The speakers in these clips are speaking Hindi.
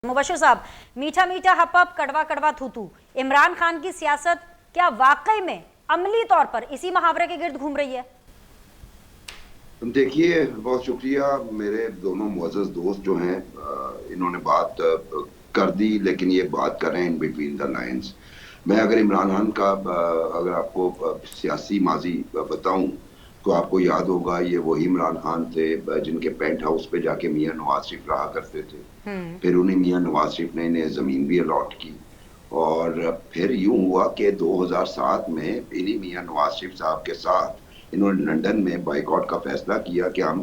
मुबशिर साहब, मीठा मीठा हपअप कड़वा कड़वा थूथू, इमरान खान की सियासत क्या वाकई में अमली तौर पर इसी मुहावरे के गिर्द घूम रही है? देखिए, बहुत शुक्रिया। मेरे दोनों मुअज़्ज़ज़ दोस्त जो हैं इन्होंने बात कर दी, लेकिन ये बात कर रहे हैं इन बिटवीन द लाइन्स। मैं अगर इमरान खान का अगर आपको सियासी माज़ी बताऊँ, तो आपको याद होगा ये वही इमरान खान थे जिनके पेंट हाउस पे जाके मियाँ नवाज़ शरीफ रहा करते थे। फिर उन्हें मियाँ नवाज़ शरीफ ने इन्हें ज़मीन भी अलॉट की और फिर यूँ हुआ कि 2007 में इन्हीं मियाँ नवाज़ शरीफ साहब के साथ इन्होंने लंदन में बाइकॉट का फैसला किया कि हम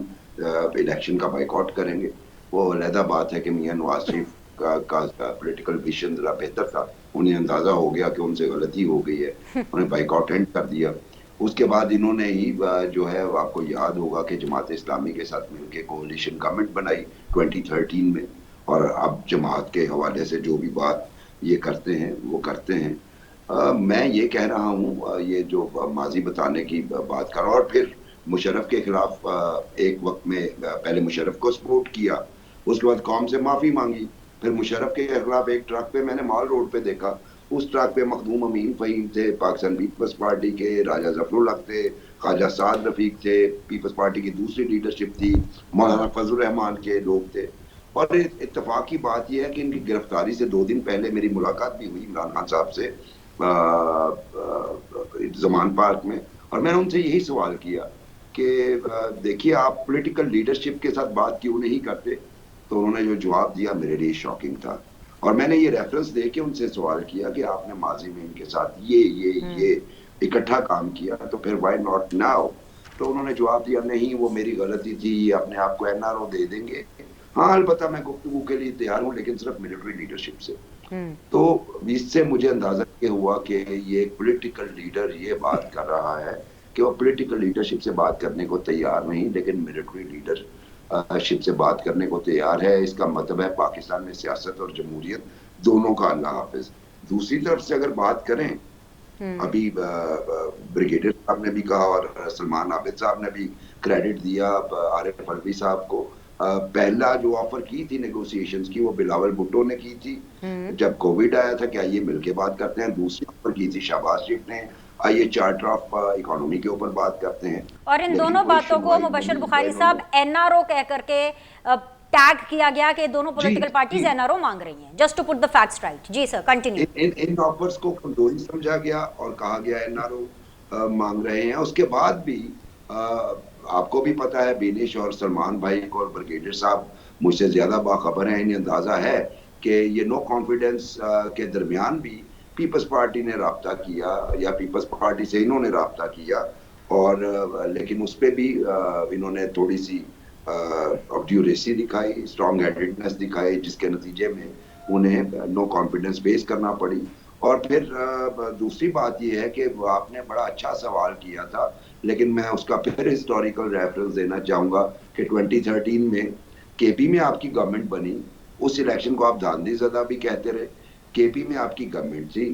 इलेक्शन का बाइकॉट करेंगे। वो अलहदा बात है कि मियाँ नवाज़ शरीफ का पॉलिटिकल विजन ज़रा बेहतर था। उन्हें अंदाज़ा हो गया कि उनसे गलती हो गई है, उन्हें बाइकॉट एंड कर दिया। उसके बाद इन्होंने ही जो है आपको याद होगा कि जमात इस्लामी के साथ मिलके कोalition गवर्नमेंट बनाई 2013 में, और अब जमात के हवाले से जो भी बात ये करते हैं वो करते हैं। मैं ये कह रहा हूँ ये जो माजी बताने की बात कर, और फिर मुशर्रफ के खिलाफ एक वक्त में पहले मुशर्रफ को सपोर्ट किया, उसके बाद कौम से माफी मांगी। फिर मुशर्रफ के खिलाफ एक ट्रक पे मैंने माल रोड पे देखा, उस ट्रक पे मखदूम अमीन फ़हीम थे, पाकिस्तान पीपल्स पार्टी के, राजा जफरुल हक थे, ख्वाजा साद रफीक थे, पीपल्स पार्टी की दूसरी लीडरशिप थी, मौलाना फजल रहमान के लोग थे। और इत्तेफाक की बात यह है कि इनकी गिरफ्तारी से 2 दिन पहले मेरी मुलाकात भी हुई इमरान खान साहब से ज़मान पार्क में, और मैंने उनसे यही सवाल किया कि देखिए आप पॉलिटिकल लीडरशिप के साथ बात क्यों नहीं करते? तो उन्होंने जो जवाब दिया मेरे लिए शॉकिंग था, और मैंने ये रेफरेंस दे के उनसे सवाल किया कि आपने माजी में इनके साथ ये इकट्ठा काम किया, तो फिर व्हाई नॉट नाउ? तो उन्होंने जवाब दिया, नहीं वो मेरी गलती थी, अपने आप को एनआरओ दे देंगे। हाँ, अलबत्ता मैं गुफ्तगू के लिए तैयार हूँ, लेकिन सिर्फ मिलिट्री लीडरशिप से। तो इससे मुझे अंदाजा ये हुआ कि ये एक पॉलिटिकल लीडर ये बात कर रहा है कि वो पॉलिटिकल लीडरशिप से बात करने को तैयार नहीं, लेकिन मिलिट्री लीडरशिप से बात करने को तैयार है। इसका मतलब है पाकिस्तान में सियासत और जमहूरियत दोनों का अल्लाह हाफिज। दूसरी तरफ से अगर बात करें, अभी ब्रिगेडियर साहब ने भी कहा और सलमान आबिद साहब ने भी क्रेडिट दिया आरिफ अलवी साहब को। पहला जो ऑफर की थी नेगोशिएशंस की, वो बिलावल भुट्टो ने की थी जब कोविड आया था कि आइए मिलके बात करते हैं। दूसरी ऑफर की थी शहबाज शरीफ ने, आइए चार्टर ऑफ इकोनॉमी के ऊपर बात करते हैं। और इन लेकिन दोनों कोई बातों को सुनवाई मुबशिर नहीं, बुखारी इन्होंने। साहब एनआरओ कह करके टैग किया गया कि दोनों जी पॉलिटिकल पार्टीज जी, एनआरओ मांग रही हैं, just to put the facts right. जी सर, कंटिन्यू। इन ऑफर्स को कमजोरी समझा गया और कहा गया एनआरओ मांग रहे हैं। उसके बाद भी आपको भी पता है, बिनिश और सलमान भाई को और ब्रिगेडियर साहब मुझसे ज्यादा बाखबर हैं, इन्हें अंदाजा है कि ये नो कॉन्फिडेंस के दरमियान भी पीपल्स पार्टी ने राब्ता किया, या पीपल्स पार्टी से इन्होंने राब्ता किया, और लेकिन उस पर भी इन्होंने थोड़ी सी ऑब्ड्यूरेसी दिखाई, स्ट्रॉन्ग हेडेडनेस दिखाई, जिसके नतीजे में उन्हें नो कॉन्फिडेंस फेस करना पड़ी। और फिर दूसरी बात यह है कि आपने बड़ा अच्छा सवाल किया था, लेकिन मैं उसका फिर हिस्टोरिकल रेफरेंस देना चाहूंगा कि 2013 में केपी में आपकी गवर्नमेंट बनी, उस इलेक्शन को आप धांधलीज़दा भी कहते रहे। केपी में आपकी गवर्नमेंट थी,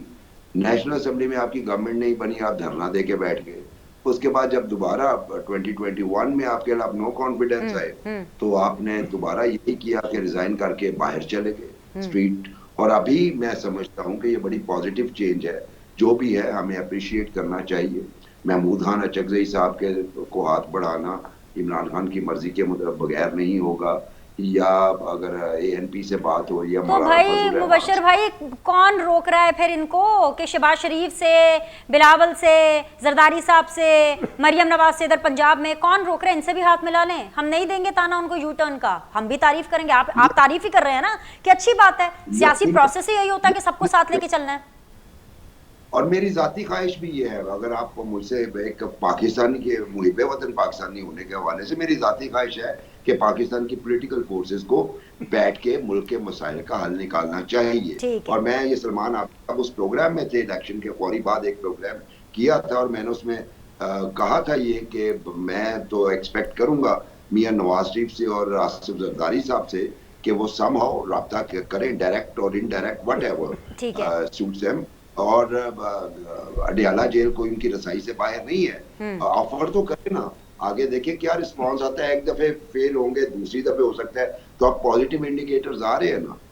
नेशनल असेंबली में आपकी गवर्नमेंट नहीं बनी, आप धरना दे के बैठ गए। उसके बाद जब दोबारा 2021 में आपके खिलाफ नो कॉन्फिडेंस आए, तो आपने दोबारा यही किया कि रिजाइन करके बाहर चले गए स्ट्रीट। और अभी मैं समझता हूं कि ये बड़ी पॉजिटिव चेंज है, जो भी है हमें अप्रिशिएट करना चाहिए। महमूद खान अचकजई साहब के को हाथ बढ़ाना इमरान खान की मर्जी के बगैर नहीं होगा, या अगर एएनपी से बात हो या तो मौलाना भाई फजल रहमान मुबशिर भाई, कौन रोक रहा है फिर इनको कि शहबाज शरीफ से, बिलावल से, जरदारी साहब से, मरियम नवाज से इधर पंजाब में कौन रोक रहा है? इनसे भी हाथ मिला लें, हम नहीं देंगे ताना उनको यू टर्न का, हम भी तारीफ करेंगे। आप तारीफ ही कर रहे हैं ना कि अच्छी बात है, सियासी प्रोसेस ही यही होता है कि सबको साथ लेके चलना है। और मेरी जाती ख्वाहिश भी ये है, अगर आप मुझसे एक पाकिस्तानी के मुहिब वतन पाकिस्तानी होने के हवाले से, मेरी जाती ख्वाहिश है कि पाकिस्तान की पॉलिटिकल फोर्सेस को बैठ के मुल्क के मसाइल का हल निकालना चाहिए। ठीक है। और मैं ये सलमान आप उस प्रोग्राम में थे, इलेक्शन के फौरी बाद एक प्रोग्राम किया था, और मैंने उसमें कहा था ये कि मैं तो एक्सपेक्ट करूंगा मियाँ नवाज शरीफ से और आसिफ जरदारी साहब से कि वो समहाउ राब्ता करें, डायरेक्ट और इनडायरेक्ट, वट ठीक है। Ever suits them. और अडियाला जेल कोई उनकी रसाई से बाहर नहीं है, ऑफर तो करें ना, आगे देखिए क्या रिस्पांस आता है। एक दफे फेल होंगे, दूसरी दफे हो सकता है, तो अब पॉजिटिव इंडिकेटर्स आ रहे हैं ना।